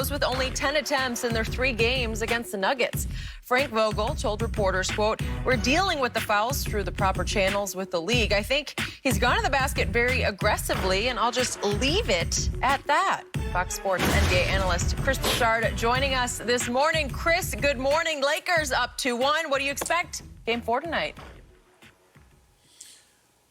goes with only 10 attempts in their 3 games against the Nuggets. Frank Vogel told reporters, quote, "We're dealing with the fouls through the proper channels with the league. I think he's gone to the basket very aggressively, and I'll just leave it at that." Fox Sports NBA analyst Chris Broussard joining us this morning. Chris, good morning. Lakers up 2-1. What do you expect? Game 4 tonight.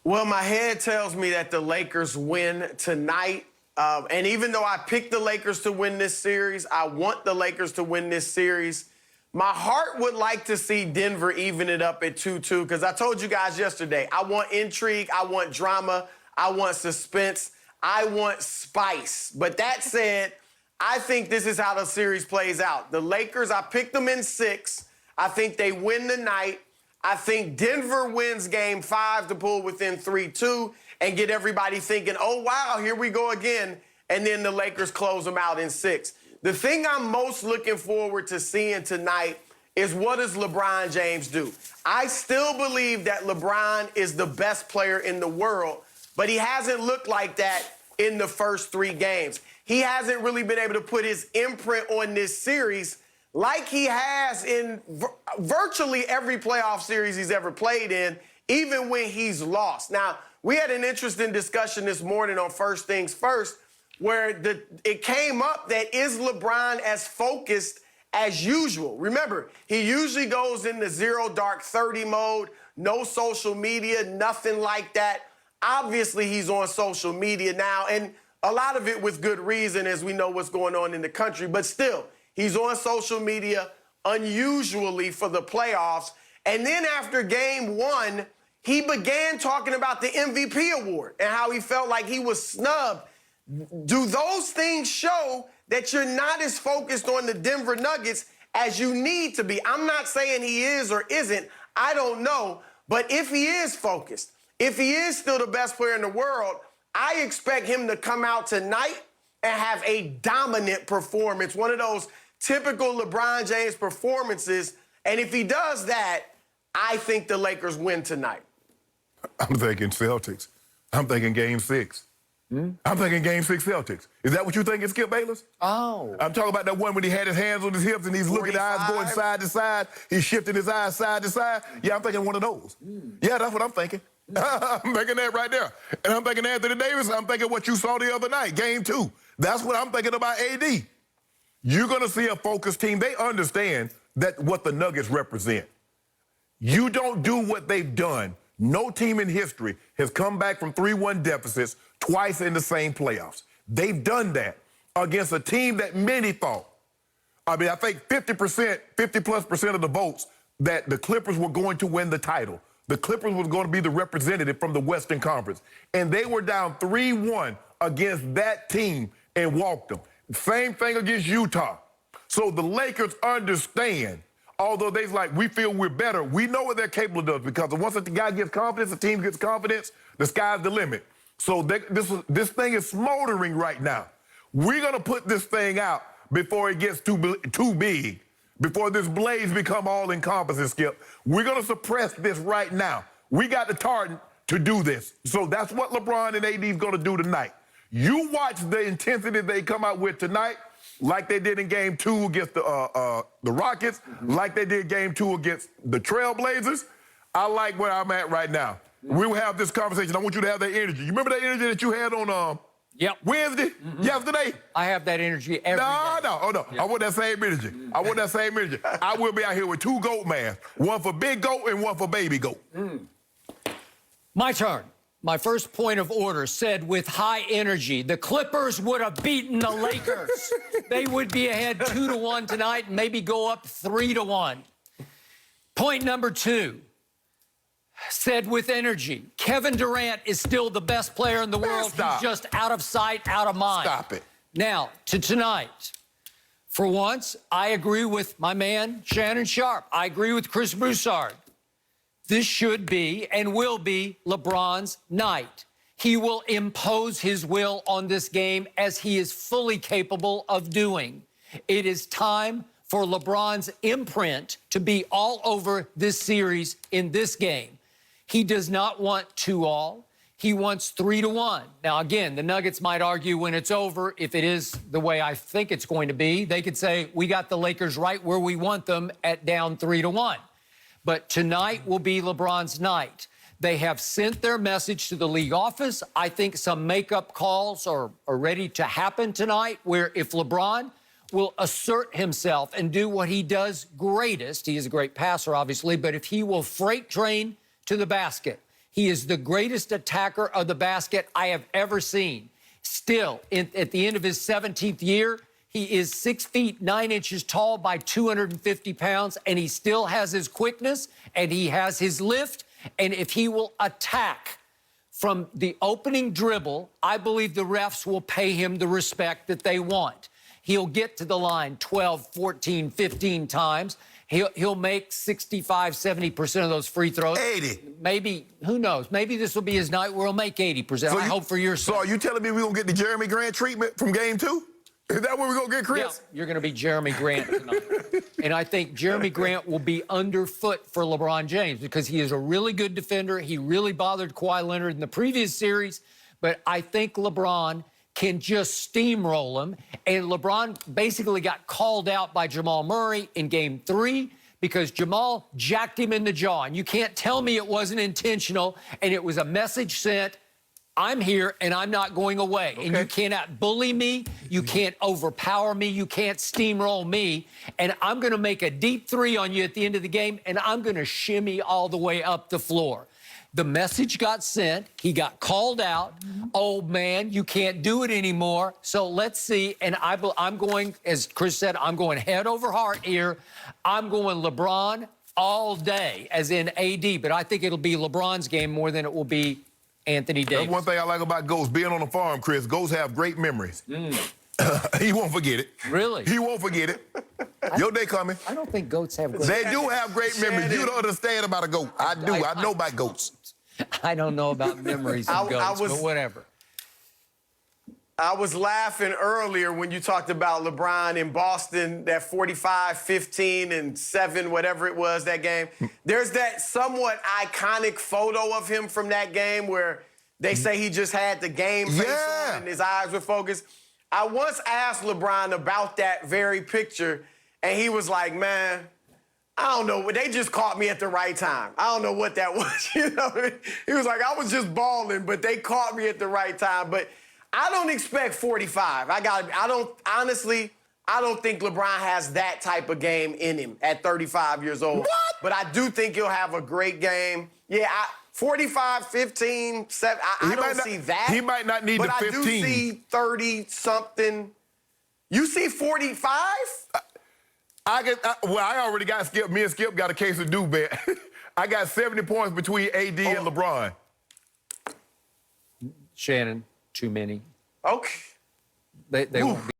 Well, my head tells me that the Lakers win tonight. And even though I picked the Lakers to win this series, I want the Lakers to win this series. My heart would like to see Denver even it up at 2-2 because I told you guys yesterday, I want intrigue, I want drama, I want suspense, I want spice. But that said, I think this is how the series plays out. The Lakers, I picked them in 6. I think they win the night. I think Denver wins Game 5 to pull within 3-2 and get everybody thinking, oh, wow, here we go again. And then the Lakers close them out in 6. The thing I'm most looking forward to seeing tonight is what does LeBron James do? I still believe that LeBron is the best player in the world, but he hasn't looked like that in the first 3 games. He hasn't really been able to put his imprint on this series like he has in virtually every playoff series he's ever played in, even when he's lost. Now, we had an interesting discussion this morning on First Things First, where it came up that is LeBron as focused as usual? Remember, he usually goes into 0 dark 30 mode, no social media, nothing like that. Obviously, he's on social media now, and a lot of it with good reason as we know what's going on in the country, but still, he's on social media unusually for the playoffs. And then after Game 1, he began talking about the MVP award and how he felt like he was snubbed. Do those things show that you're not as focused on the Denver Nuggets as you need to be? I'm not saying he is or isn't. I don't know. But if he is focused, if he is still the best player in the world, I expect him to come out tonight and have a dominant performance, one of those typical LeBron James performances. And if he does that, I think the Lakers win tonight. I'm thinking Celtics. I'm thinking Game 6. I'm thinking Game 6 Celtics. Is that what you think, Skip Bayless? Oh. I'm talking about that one when he had his hands on his hips and he's looking at eyes going side to side. He's shifting his eyes side to side. Yeah, I'm thinking one of those. Yeah, that's what I'm thinking. I'm thinking that right there. And I'm thinking Anthony Davis. I'm thinking what you saw the other night, Game 2. That's what I'm thinking about AD. You're going to see a focused team. They understand that what the Nuggets represent. You don't do what they've done. No team in history has come back from 3-1 deficits twice in the same playoffs. They've done that against a team that many thought. I mean, I think 50+ % of the votes that the Clippers were going to win the title. The Clippers was going to be the representative from the Western Conference. And they were down 3-1 against that team and walked them. Same thing against Utah. So the Lakers understand, although they're like, we feel we're better, we know what they're capable of because once the guy gets confidence, the team gets confidence, the sky's the limit. So this thing is smoldering right now. We're going to put this thing out before it gets too big, before this blaze become all-encompassing, Skip. We're going to suppress this right now. We got the target to do this. So that's what LeBron and AD is going to do tonight. You watch the intensity they come out with tonight, like they did in Game 2 against the Rockets, like they did Game 2 against the Trailblazers. I like where I'm at right now. We will have this conversation. I want you to have that energy. You remember that energy that you had on Wednesday, yesterday? I have that energy every day. No. Yep. I want that same energy. I want that same energy. I will be out here with 2 goat masks, one for big goat and one for baby goat. My turn. My first point of order said with high energy, the Clippers would have beaten the Lakers. They would be ahead 2-1 tonight and maybe go up 3-1. Point number 2 said with energy, Kevin Durant is still the best player in the world. Stop. He's just out of sight, out of mind. Stop it. Now, to tonight. For once, I agree with my man, Shannon Sharp. I agree with Chris Broussard. This should be and will be LeBron's night. He will impose his will on this game as he is fully capable of doing. It is time for LeBron's imprint to be all over this series in this game. He does not want 2-all. he wants 3-1. Now, again, the Nuggets might argue when it's over, if it is the way I think it's going to be, they could say, we got the Lakers right where we want them at down 3-1. But tonight will be LeBron's night. They have sent their message to the league office. I think some makeup calls are ready to happen tonight, where if LeBron will assert himself and do what he does greatest, he is a great passer, obviously, but if he will freight train to the basket, he is the greatest attacker of the basket I have ever seen. Still, at the end of his 17th year, he is 6 feet 9 inches tall by 250 pounds, and he still has his quickness, and he has his lift. And if he will attack from the opening dribble, I believe the refs will pay him the respect that they want. He'll get to the line 12, 14, 15 times. He'll make 65, 70% of those free throws. 80. Maybe, who knows? Maybe this will be his night where he'll make 80%. I hope for your sake. So are you telling me we're going to get the Jeremy Grant treatment from game 2? Is that what we're going to get, Chris? Yeah, you're going to be Jeremy Grant tonight. And I think Jeremy Grant will be underfoot for LeBron James because he is a really good defender. He really bothered Kawhi Leonard in the previous series. But I think LeBron can just steamroll him. And LeBron basically got called out by Jamal Murray in Game 3 because Jamal jacked him in the jaw. And you can't tell me it wasn't intentional and it was a message sent. I'm here, and I'm not going away. Okay. And you cannot bully me. You can't overpower me. You can't steamroll me. And I'm going to make a deep three on you at the end of the game, and I'm going to shimmy all the way up the floor. The message got sent. He got called out. Old man, you can't do it anymore. So let's see. And I'm going, as Chris said, I'm going head over heart here. I'm going LeBron all day, as in AD. But I think it'll be LeBron's game more than it will be Anthony Davis. That's one thing I like about Ghost. Being on the farm, Chris, Ghosts have great memories. He won't forget it. Really? He won't forget it. Your day coming. I don't think goats have great They do have great memories. You don't understand about a goat. I do. I know about goats. I don't know about memories of goats, but whatever. I was laughing earlier when you talked about LeBron in Boston, that 45, 15, and 7, whatever it was, that game. There's that somewhat iconic photo of him from that game where they say he just had the game face on and his eyes were focused. I once asked LeBron about that very picture, and he was like, man, I don't know. They just caught me at the right time. I don't know what that was. You know what I mean? He was like, I was just balling, but they caught me at the right time. But I don't expect 45. I don't think LeBron has that type of game in him at 35 years old. What? But I do think he'll have a great game. Yeah, 45, 15, 7. I don't see that. He might not need the 15. But I do see 30-something. You see 45? I already got Skip. Me and Skip got a case of do bet. I got 70 points between AD and LeBron. Shannon, too many. Okay. They won't be.